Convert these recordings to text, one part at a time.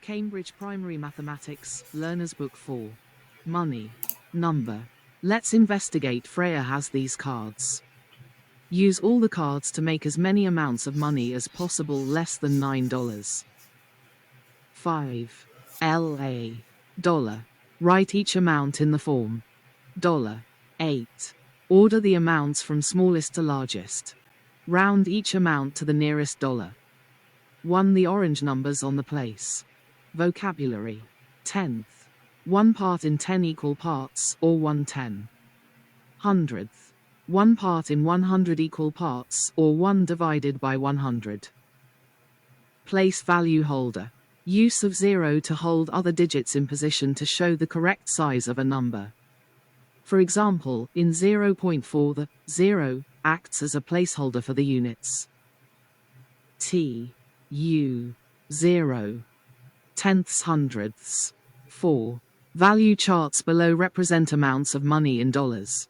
Cambridge Primary Mathematics, Learner's Book 4. Money. Number. Let's investigate. Freya has these cards. Use all the cards to make as many amounts of money as possible less than $9. 5. LA. Dollar. Write each amount in the form $8. Order the amounts from smallest to largest. Round each amount to the nearest dollar. 1. The orange numbers on the place. Vocabulary. Tenth. 1 part in 10 equal parts, or 1/10. Hundredth. 1 part in 100 equal parts, or 1 divided by 100. Place value holder. Use of 0 to hold other digits in position to show the correct size of a number. For example, in 0.4 the 0 acts as a placeholder for the units. U 0. Tenths, hundredths. 4. Value charts below represent amounts of money in dollars.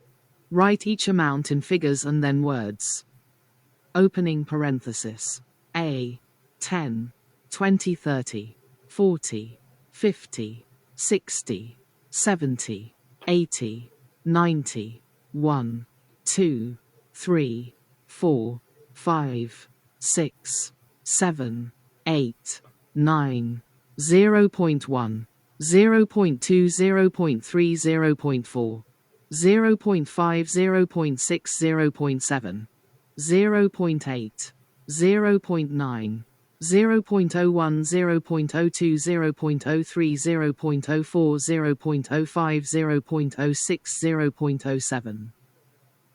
Write each amount in figures and then words. Opening parenthesis. A. 10, 20, 30, 40, 50, 60, 70, 80, 90, 1, 2, 3, 4, 5, 6, 7, 8, 9, 0.1, 0.2, 0.3, 0.4, 0.5, 0.6, 0.7, 0.8, 0.9, 0.01, 0.02, 0.03, 0.04, 0.05, 0.06,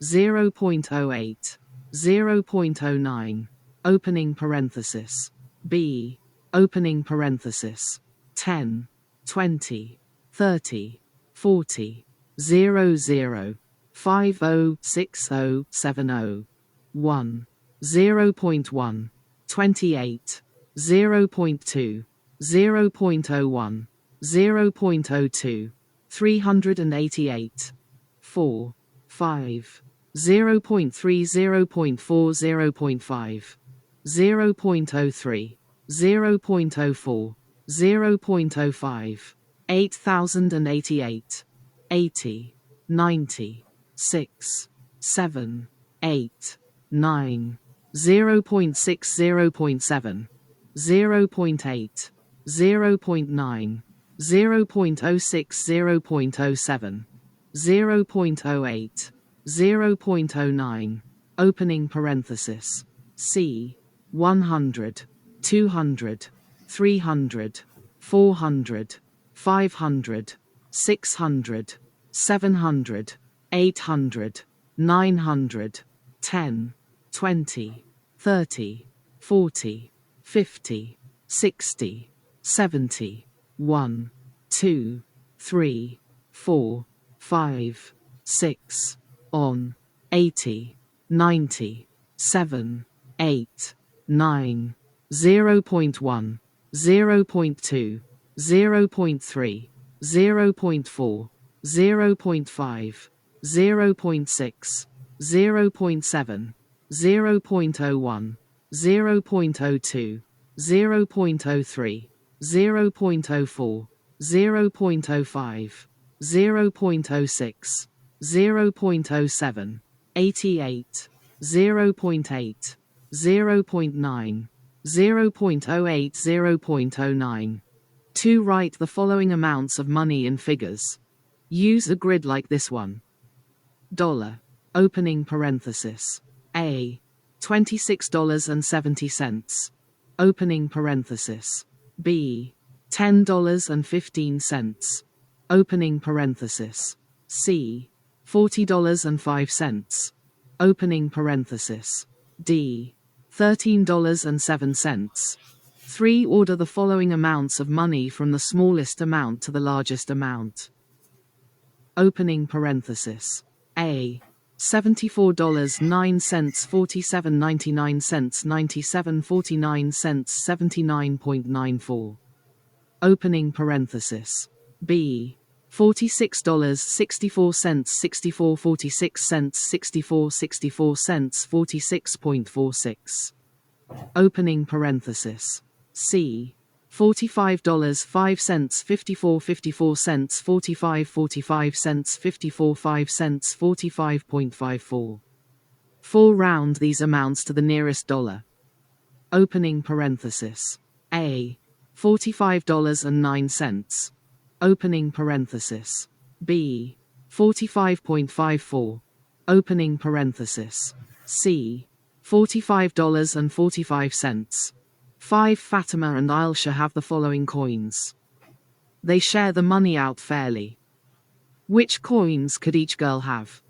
0.07, 0.08, 0.09. Opening parenthesis. B. Opening parenthesis. 10, 20, 30, 40, 00, 50, 60, 70, 1, 0.1, 28, 0.2, 0.01, 0.02, 388, 4, 5, 0.3, 0.4, 0.5, 0.03, 0.04, 0.05, 8088, 80, 90, 6, 7, 8, 9, 0.6, 0.7, 0.8, 0.9, 0.06, 0.07, 0.08, 0.09. Opening parenthesis. C. 100, 200, 300, 400, 500, 600, 700, 800, 900, 10, 20, 30, 40, 50, 60, 70, 1, 2, 3, 4, 5, 6, on, 80, 90, 7, 8, 9, 0.1, 0.2, 0.3, 0.4, 0.5, 0.6, 0.7, 0.01, 0.02, 0.03, 0.04, 0.05, 0.06, 0.07, 88, 0.8, 0.9, 0.08, 0.09. 2. Write the following amounts of money in figures. Use a grid like this one. Dollar. Opening parenthesis. A. $26.70. Opening parenthesis. B. $10.15. Opening parenthesis. C. $40.05. Opening parenthesis. D. $13.07. 3. Order the following amounts of money from the smallest amount to the largest amount. Opening parenthesis. A. $74.09, $47.99, $97.49, $79.94. Opening parenthesis. B. $46.64, $64.46, $64.64, $46.46. Opening parenthesis. C. $45.05, 54 cents, 45 cents, 54 5 cents, 45.54. 4. Round these amounts to the nearest dollar. Opening parenthesis. A. $45.09. Opening parenthesis. B. 45.54. Opening parenthesis. C. $45.45. 5. Fatima and Ailsha have the following coins. They share the money out fairly. Which coins could each girl have?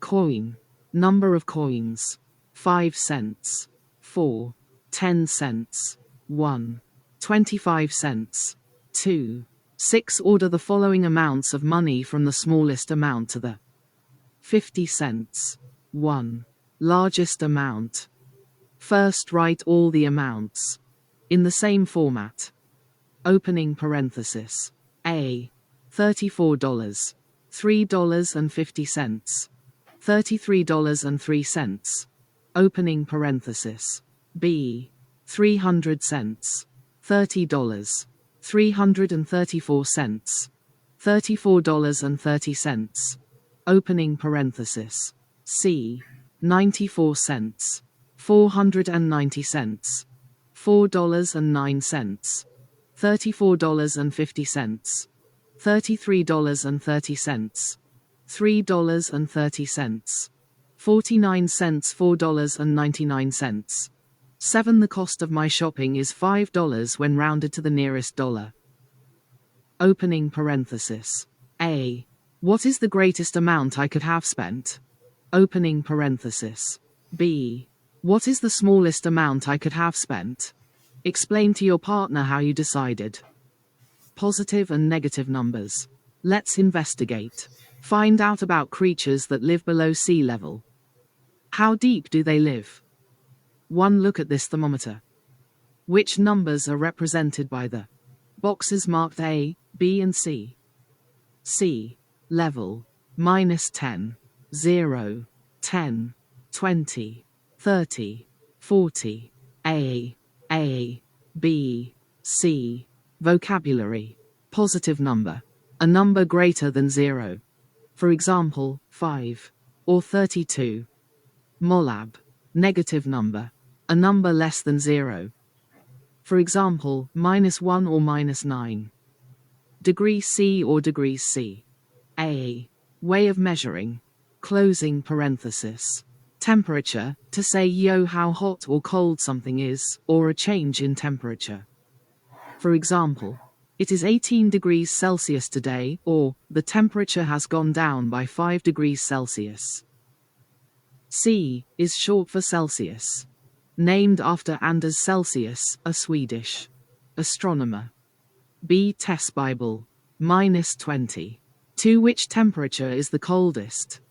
Coin. Number of coins. 5 cents. 4. 10 cents. 1. 25 cents. 2. 6. Order the following amounts of money from the smallest amount to the 50 cents. 1. Largest amount. First write all the amounts in the same format. Opening parenthesis. A. $34. $3.50. $33.03. Opening parenthesis. B. 300 cents. $30. 334 cents. $34.30. Opening parenthesis. C. 94 cents. 490 cents. $4.09. $34.50. $33.30. $3.30. 49 cents. $4.99. 7. The cost of my shopping is $5 when rounded to the nearest dollar. Opening parenthesis. A. What is the greatest amount I could have spent? Opening parenthesis. B. What is the smallest amount I could have spent? Explain to your partner how you decided. Positive and negative numbers. Let's investigate. Find out about creatures that live below sea level. How deep do they live? 1. Look at this thermometer. Which numbers are represented by the boxes marked A, B and C? C. Level. -10, 0, 10, 20, 30, 40. A, B, C. Vocabulary. Positive number. A number greater than 0. For example, 5 or 32. Mollab. Negative number. A number less than 0. For example, -1 or -9. Degree C or degrees C. A. Way of measuring. Closing parenthesis. Temperature, to say yo how hot or cold something is, or a change in temperature. For example, it is 18 degrees Celsius today, or the temperature has gone down by 5 degrees Celsius. C is short for Celsius. Named after Anders Celsius, a Swedish astronomer. B. Test Bible. -20. To which temperature is the coldest?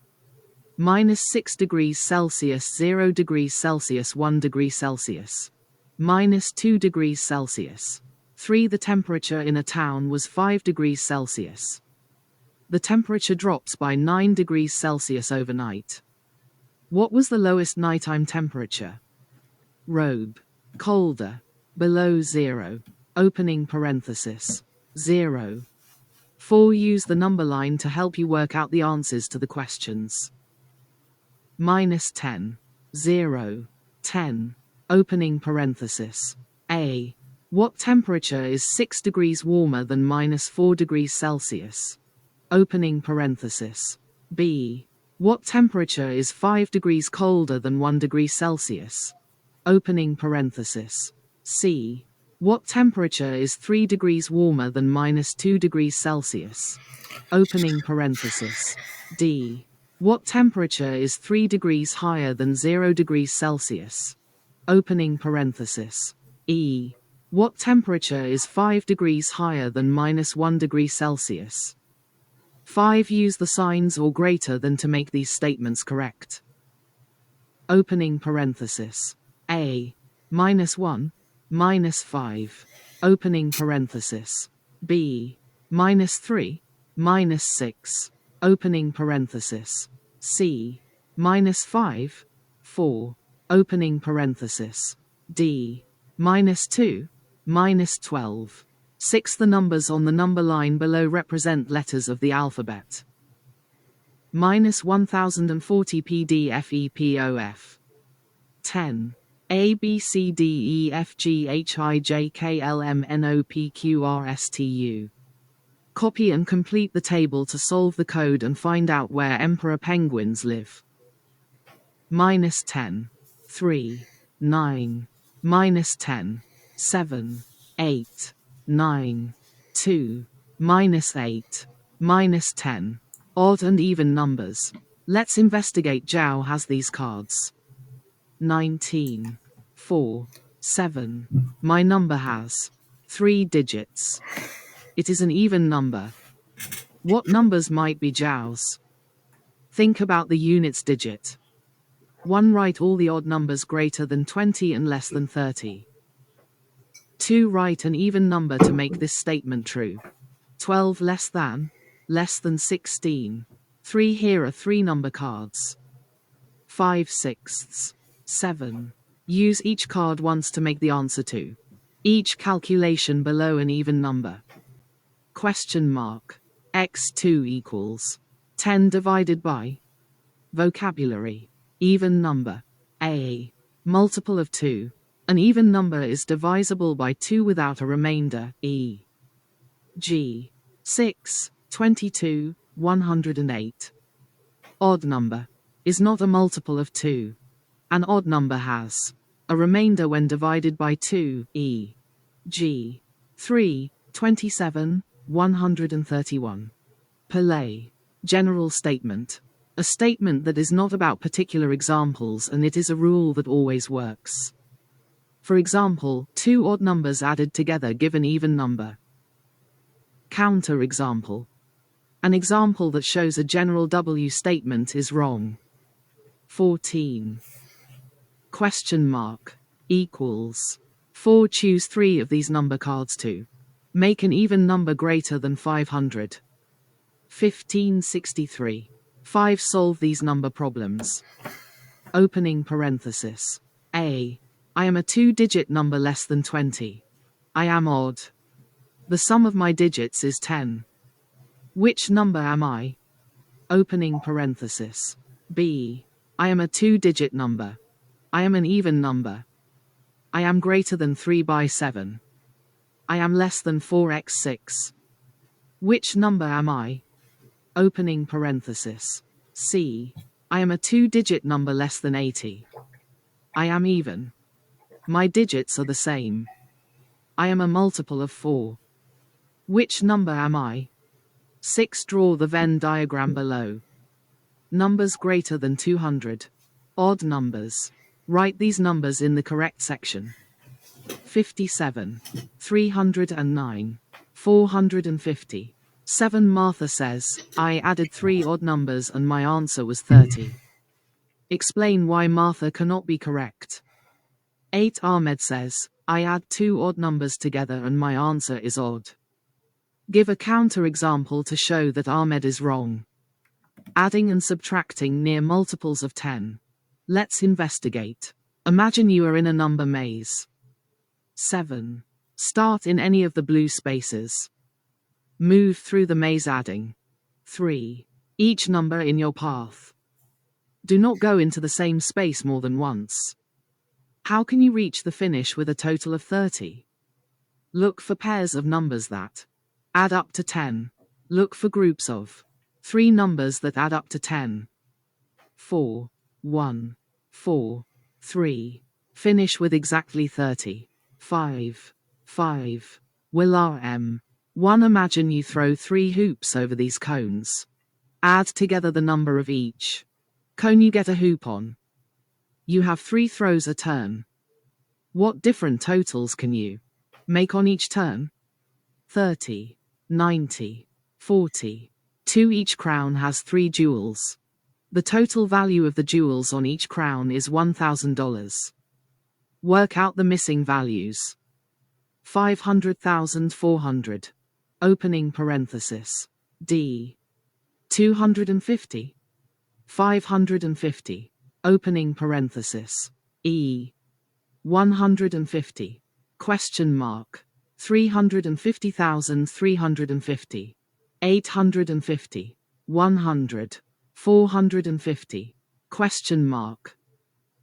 -6 degrees Celsius, 0 degrees Celsius, 1 degree Celsius. -2 degrees Celsius. 3. The temperature in a town was 5 degrees Celsius. The temperature drops by 9 degrees Celsius overnight. What was the lowest nighttime temperature? Robe. Colder. Below 0. Opening parenthesis. 0. 4. Use the number line to help you work out the answers to the questions. -10. 0. 10. Opening parenthesis. A. What temperature is 6 degrees warmer than -4 degrees Celsius? Opening parenthesis. B. What temperature is 5 degrees colder than 1 degree Celsius? Opening parenthesis. C. What temperature is 3 degrees warmer than -2 degrees Celsius? Opening parenthesis. D. What temperature is 3 degrees higher than 0 degrees Celsius? Opening parenthesis. E. What temperature is 5 degrees higher than -1 degree Celsius? 5. Use the signs or greater than to make these statements correct. Opening parenthesis. A. -1, -5. Opening parenthesis. B. -3, -6. Opening parenthesis. C. -5, 4. Opening parenthesis. D. -2, minus 12. 6. The numbers on the number line below represent letters of the alphabet. Minus 1040 PDFEPOF. 10. A B C D E F G H I J K L M N O P Q R S T U. Copy and complete the table to solve the code and find out where emperor penguins live. Minus 10. 3. 9. Minus 10. 7. 8. 9. 2. Minus 8. Minus 10. Odd and even numbers. Let's investigate. Zhao has these cards. 19. 4. 7. My number has 3 digits. It is an even number. What numbers might be Zhao's? Think about the units digit. 1. Write all the odd numbers greater than 20 and less than 30. 2. Write an even number to make this statement true. 12 less than 16. 3. Here are 3 number cards. 5/6. 7. Use each card once to make the answer to each calculation below an even number. Question mark. x2 equals 10 divided by. Vocabulary. Even number. A. Multiple of 2. An even number is divisible by 2 without a remainder. E. G. 6, 22, 108. Odd number. Is not a multiple of 2. An odd number has a remainder when divided by 2. E. G. 3, 27, 131. Pelé. General statement. A statement that is not about particular examples, and it is a rule that always works. For example, 2 odd numbers added together give an even number. Counter example. An example that shows a general W statement is wrong. 14. Question mark. Equals 4. Choose 3 of these number cards to make an even number greater than 500. 1563. 5. Solve these number problems. Opening parenthesis. A. I am a 2-digit number less than 20. I am odd. The sum of my digits is 10. Which number am I? Opening parenthesis. B. I am a 2-digit number. I am an even number. I am greater than 3 by 7. I am less than 4x6. Which number am I? Opening parenthesis. C. I am a 2-digit number less than 80. I am even. My digits are the same. I am a multiple of 4. Which number am I? 6. Draw the Venn diagram below. Numbers greater than 200. Odd numbers. Write these numbers in the correct section. 57. 309. 450. 7. Martha says, I added 3 odd numbers and my answer was 30. Explain why Martha cannot be correct. 8. Ahmed says, I add 2 odd numbers together and my answer is odd. Give a counter-example to show that Ahmed is wrong. Adding and subtracting near multiples of 10. Let's investigate. Imagine you are in a number maze. 7. Start in any of the blue spaces. Move through the maze adding 3. Each number in your path. Do not go into the same space more than once. How can you reach the finish with a total of 30? Look for pairs of numbers that add up to 10. Look for groups of 3 numbers that add up to 10. 4, 1, 4, 3. Finish with exactly 30. 5, 5. Will RM. 1. Imagine you throw 3 hoops over these cones. Add together the number of each cone you get a hoop on. You have 3 throws a turn. What different totals can you make on each turn? 30, 90, 40. 2. Each crown has 3 jewels. The total value of the jewels on each crown is $1,000. Work out the missing values. 500,400. Opening parenthesis. D. 250. 550. Opening parenthesis. E. 150. Question mark. 350,350. 850. 100. 450. Question mark.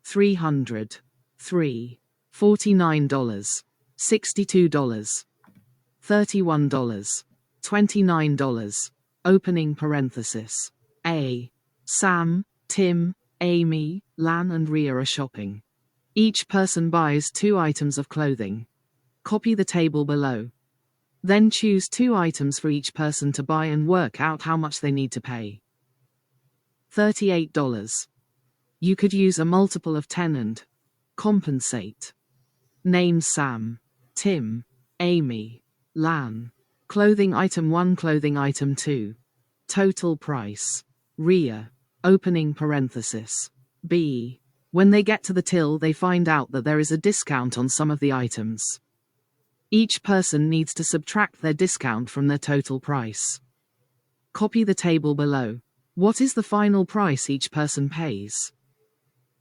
300. 3. $49. $62. $31. $29. Opening parenthesis. A. Sam, Tim, Amy, Lan and Ria are shopping. Each person buys 2 items of clothing. Copy the table below. Then choose 2 items for each person to buy and work out how much they need to pay. $38. You could use a multiple of 10 and compensate. Name Sam, Tim, Amy, Lan. Clothing item 1, clothing item 2. Total price. Ria. Opening parenthesis. B. When they get to the till, they find out that there is a discount on some of the items. Each person needs to subtract their discount from their total price. Copy the table below. What is the final price each person pays?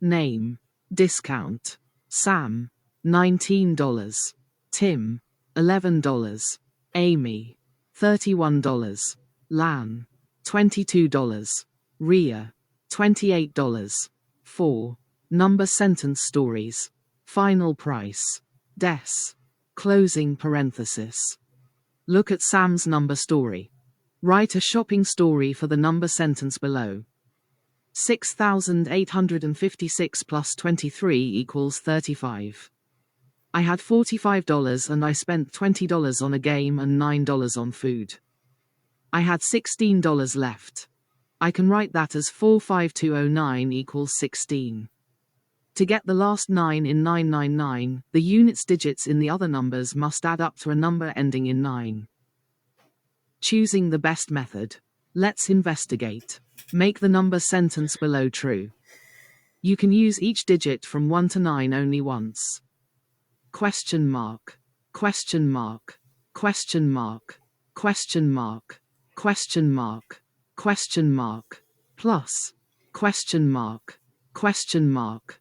Name. Discount. Sam. $19. Tim. $11. Amy. $31. Lan. $22. Ria. $28. 4. Number sentence stories. Final price. Des. Closing parenthesis. Look at Sam's number story. Write a shopping story for the number sentence below. 6,856 plus 23 equals 35. I had $45 and I spent $20 on a game and $9 on food. I had $16 left. I can write that as 45209 equals 16. To get the last 9 in 999, the units digits in the other numbers must add up to a number ending in 9. Choosing the best method. Let's investigate. Make the number sentence below true. You can use each digit from 1 to 9 only once. Question mark. Question mark. Question mark. Question mark. Question mark. Question mark. Plus. Question mark. Question mark.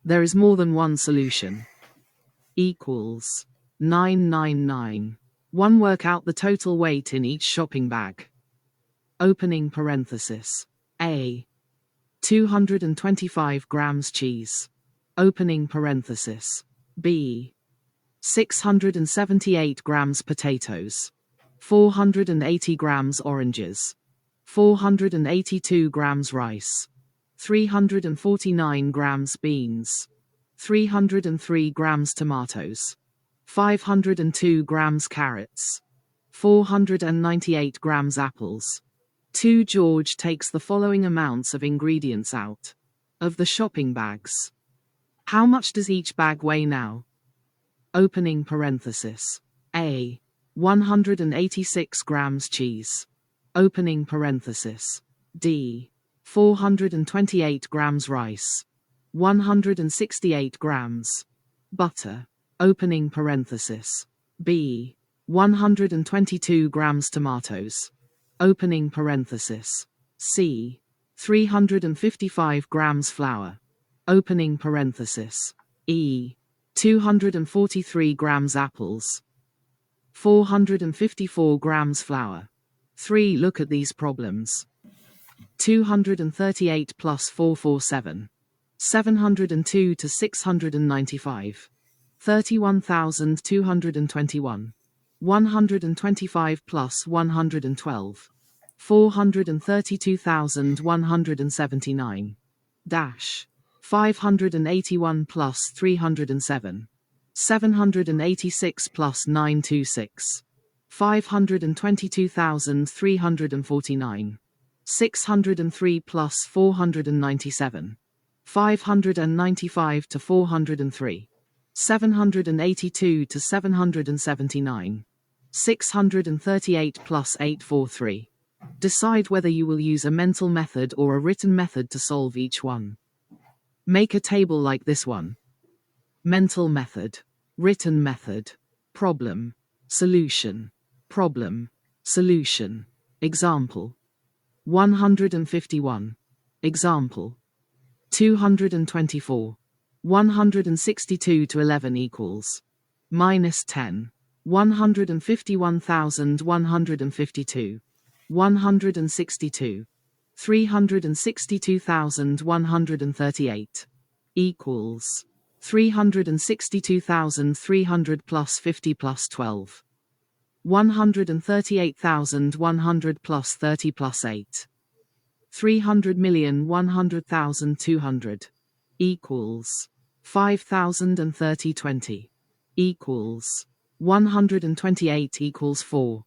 There is more than one solution. Equals 999. 1. Work out the total weight in each shopping bag. Opening parenthesis. A. 225 grams cheese. Opening parenthesis. B. 678 grams potatoes. 480 grams oranges. 482 grams rice. 349 grams beans. 303 grams tomatoes. 502 grams carrots. 498 grams apples. 2. George takes the following amounts of ingredients out of the shopping bags. How much does each bag weigh now? Opening parenthesis. A. 186 grams cheese. Opening parenthesis. D. 428 grams rice. 168 grams butter. Opening parenthesis. B. 122 grams tomatoes. Opening parenthesis. C. 355 grams flour. Opening parenthesis. E. 243 grams apples. 454 grams flour. 3. Look at these problems. 238 plus 447. 702 to 695. 31,221. 125 plus 112. 432,179. Dash. 581 plus 307. 786 plus 926. 522,349. 603 plus 497. 595 to 403. 782 to 779. 638 plus 843. Decide whether you will use a mental method or a written method to solve each one. Make a table like this one. Mental method. Written method. Problem. Solution. Problem. Solution. Example. 151. Example. 224. 162 to 11 equals minus 10, 151,152, 162, 362,138, equals 362,300 plus 50 plus 12, 138,100 plus 30 plus 8, 300,100,200, equals 5,030 20, equals 128 equals 4.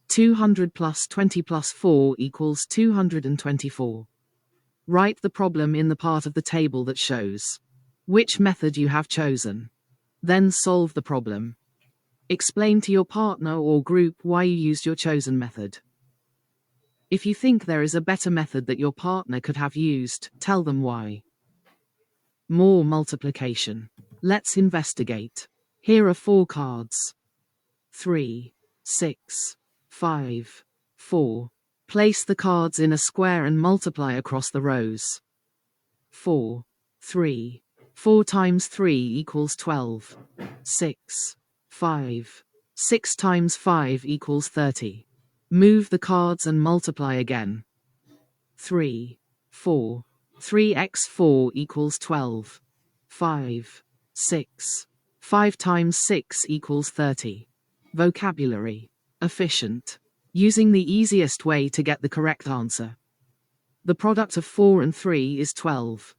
200 plus 20 plus 4 equals 224. Write the problem in the part of the table that shows which method you have chosen. Then solve the problem. Explain to your partner or group why you used your chosen method. If you think there is a better method that your partner could have used, tell them why. More multiplication. Let's investigate. Here are 4 cards. 3, 6, 5, 4. Place the cards in a square and multiply across the rows. 4, 3. 4 times 3 equals 12. 6, 5. 6 times 5 equals 30. Move the cards and multiply again. 3, 4. 3x4 equals 12. 5, 6. 5 times 6 equals 30. Vocabulary. Efficient. Using the easiest way to get the correct answer. The product of 4 and 3 is 12.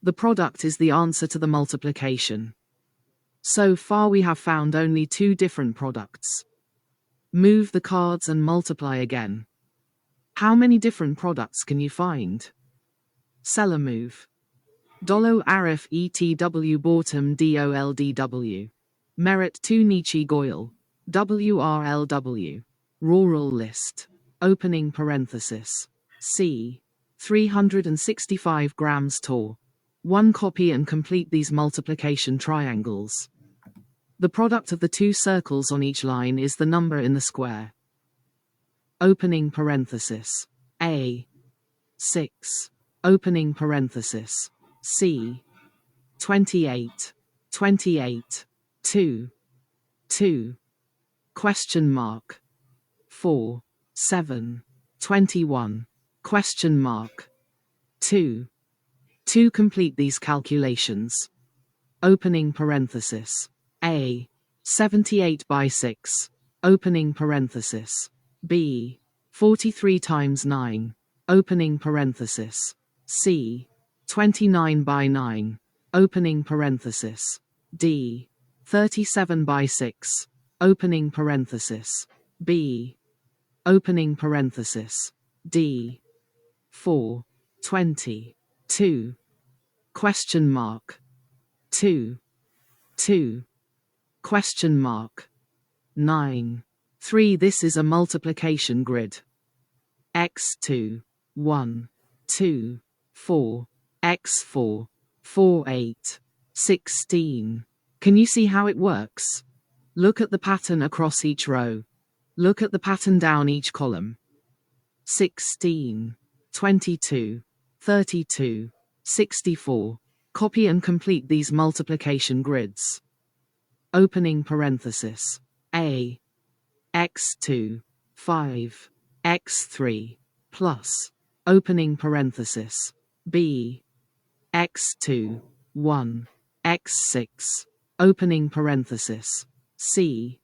The product is the answer to the multiplication. So far we have found only 2 different products. Move the cards and multiply again. How many different products can you find? Seller move. Dolo Arif ETW Bottom DOLDW. Merit 2 Nietzsche Goyle. WRLW. Rural list. Opening parenthesis. C. 365 grams Tor. 1 copy and complete these multiplication triangles. The product of the 2 circles on each line is the number in the square. Opening parenthesis. A. 6. Opening parenthesis. C. 28. 28. 2. 2. Question mark. 4. 7. 21. Question mark. 2. To complete these calculations. Opening parenthesis. A. 78 by 6. Opening parenthesis. B. 43 times 9. Opening parenthesis. C. 29 by 9. Opening parenthesis. D. 37 by 6. Opening parenthesis. B. Opening parenthesis. D. 4. 20. 2. Question mark. 2. 2. Question mark. 9. 3. This is a multiplication grid. x2. 1. 2. 4. x4. 4 8. 16. Can you see how it works? Look at the pattern across each row. Look at the pattern down each column. 16. 22. 32. 64. Copy and complete these multiplication grids. Opening parenthesis. A. x2. 5. x3. Plus. Opening parenthesis. B. x2. 1. x6. Opening parenthesis. C.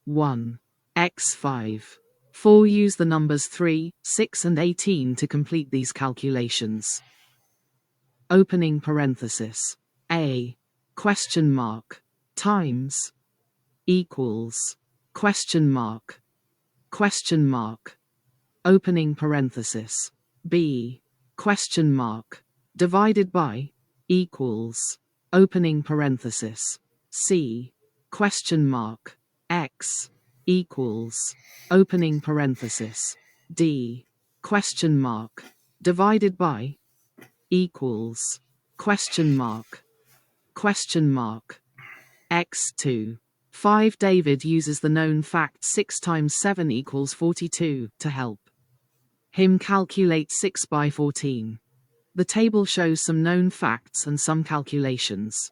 1. x5. 4. Use the numbers 3, 6 and 18 to complete these calculations. Opening parenthesis. A. Question mark. Times. Equals. Question mark. Question mark. Opening parenthesis. B. Question mark. Divided by. Equals. Opening parenthesis. C. Question mark. X. Equals. Opening parenthesis. D. Question mark. Divided by. Equals. Question mark. Question mark. x2. 5. David uses the known fact 6 times 7 equals 42 to help him calculate 6 by 14. The table shows some known facts and some calculations.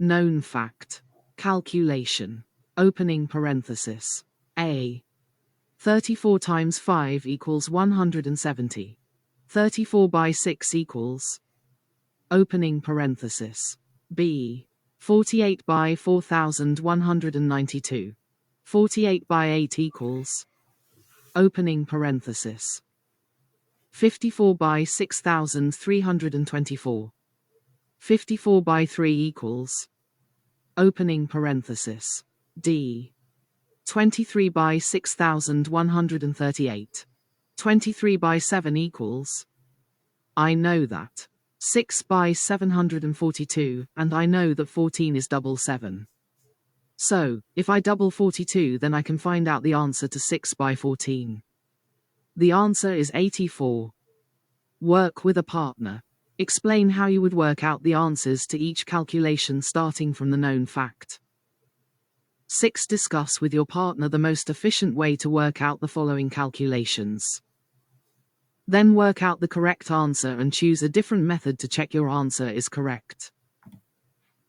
Known fact. Calculation. Opening parenthesis. A. 34 times 5 equals 170. 34 by 6 equals. Opening parenthesis. B. 48 by 4192. 48 by 8 equals. Opening parenthesis. 54 by 6324. 54 by 3 equals. Opening parenthesis. D. 23 by 6138. 23 by 7 equals. I know that. 6 by 742, and I know that 14 is double 7. So, if I double 42, then I can find out the answer to 6 by 14. The answer is 84. Work with a partner. Explain how you would work out the answers to each calculation starting from the known fact. 6. Discuss with your partner the most efficient way to work out the following calculations. Then work out the correct answer and choose a different method to check your answer is correct.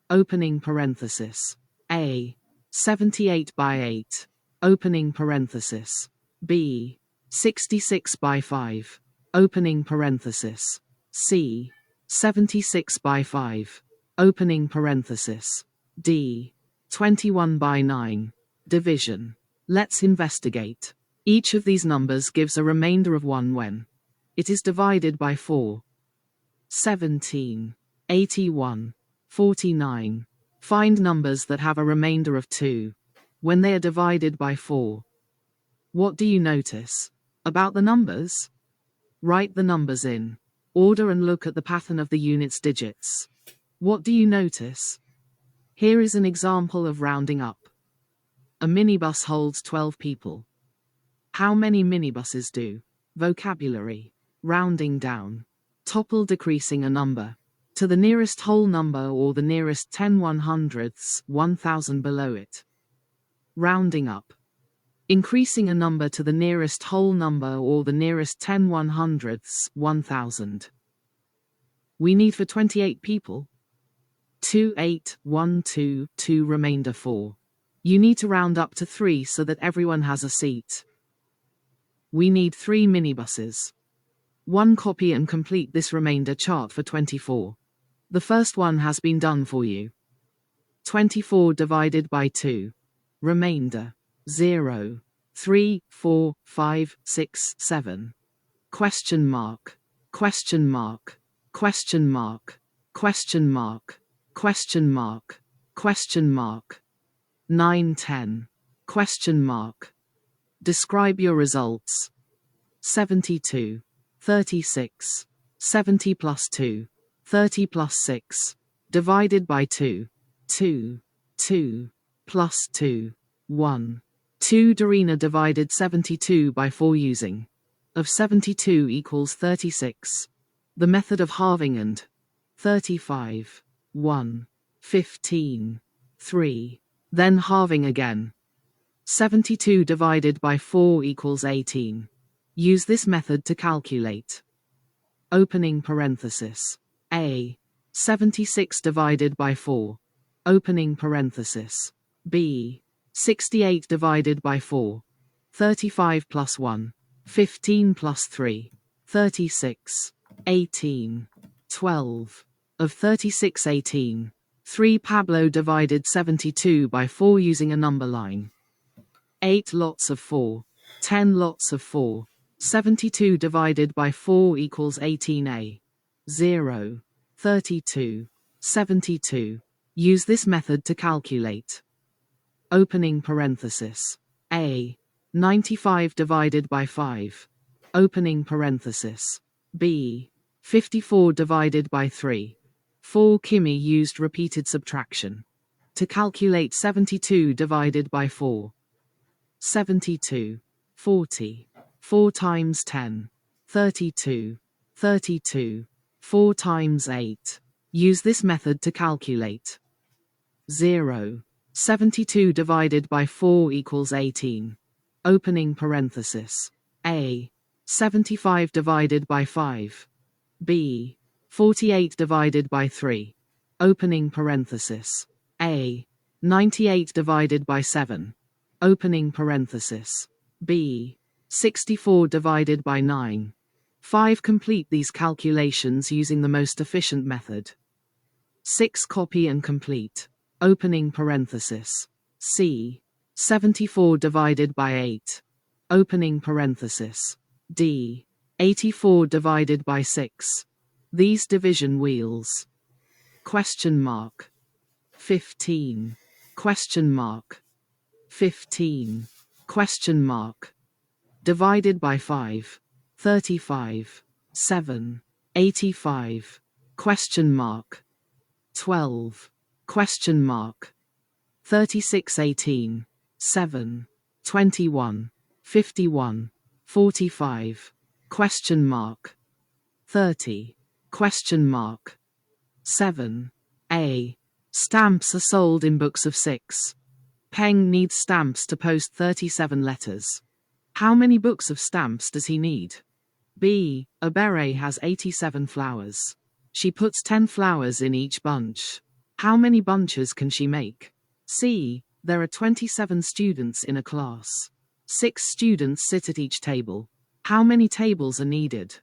Opening parenthesis. A. 78 by 8. Opening parenthesis. B. 66 by 5. Opening parenthesis. C. 76 by 5. Opening parenthesis. D. 21 by 9. Division. Let's investigate. Each of these numbers gives a remainder of 1 when it is divided by 4. 17. 81. 49. Find numbers that have a remainder of 2 when they are divided by 4. What do you notice about the numbers? Write the numbers in order and look at the pattern of the unit's digits. What do you notice? Here is an example of rounding up. A minibus holds 12 people. How many minibuses do? Vocabulary. Rounding down. Topple, decreasing a number to the nearest whole number or the nearest 10/100ths, 1000 below it. Rounding up. Increasing a number to the nearest whole number or the nearest 10/100ths, 1000. We need for 28 people. 2, 8, 1, 2, 2 remainder 4. You need to round up to 3 so that everyone has a seat. We need 3 minibuses. 1 copy and complete this remainder chart for 24. The first one has been done for you. 24 divided by 2. Remainder. 0, 3, 4, 5, 6, 7. Question mark. Question mark. Question mark. Question mark. Question mark. Question mark. 9, 10. Question mark. Describe your results. 72. 36. 70 plus 2. 30 plus 6. Divided by 2. 2. 2. Plus 2. 1. 2. Darina divided 72 by 4 using of 72 equals 36. The method of halving and 35. 1. 15. 3. Then halving again. 72 divided by 4 equals 18. Use this method to calculate. Opening parenthesis. A. 76 divided by 4. Opening parenthesis. B. 68 divided by 4. 35 plus 1. 15 plus 3. 36. 18. 12. Of 36, 18. 3. Pablo divided 72 by 4 using a number line. 8 lots of 4. 10 lots of 4. 72 divided by 4 equals 18a. 0. 32. 72. Use this method to calculate. Opening parenthesis. A. 95 divided by 5. Opening parenthesis. B. 54 divided by 3. 4. Kimi used repeated subtraction to calculate 72 divided by 4. 72. 40. 4 times 10. 32. 32. 4 times 8. Use this method to calculate. 0. 72 divided by 4 equals 18. Opening parenthesis. A. 75 divided by 5. B. 48 divided by 3. Opening parenthesis. A. 98 divided by 7. Opening parenthesis. B. 64 divided by 9. 5. Complete these calculations using the most efficient method. 6. Copy and complete. Opening parenthesis. C. 74 divided by 8. Opening parenthesis. D. 84 divided by 6. These division wheels. Question mark. 15. Question mark. 15. Question mark. Divided by 5. 35. 7. 85. Question mark. 12. Question mark. 36. 18. 7. 21. 51. 45. Question mark. 30. Question mark. 7. A. Stamps are sold in books of 6. Peng needs stamps to post 37 letters. How many books of stamps does he need? B. A beret has 87 flowers. She puts 10 flowers in each bunch. How many bunches can she make? C. There are 27 students in a class. 6 students sit at each table. How many tables are needed?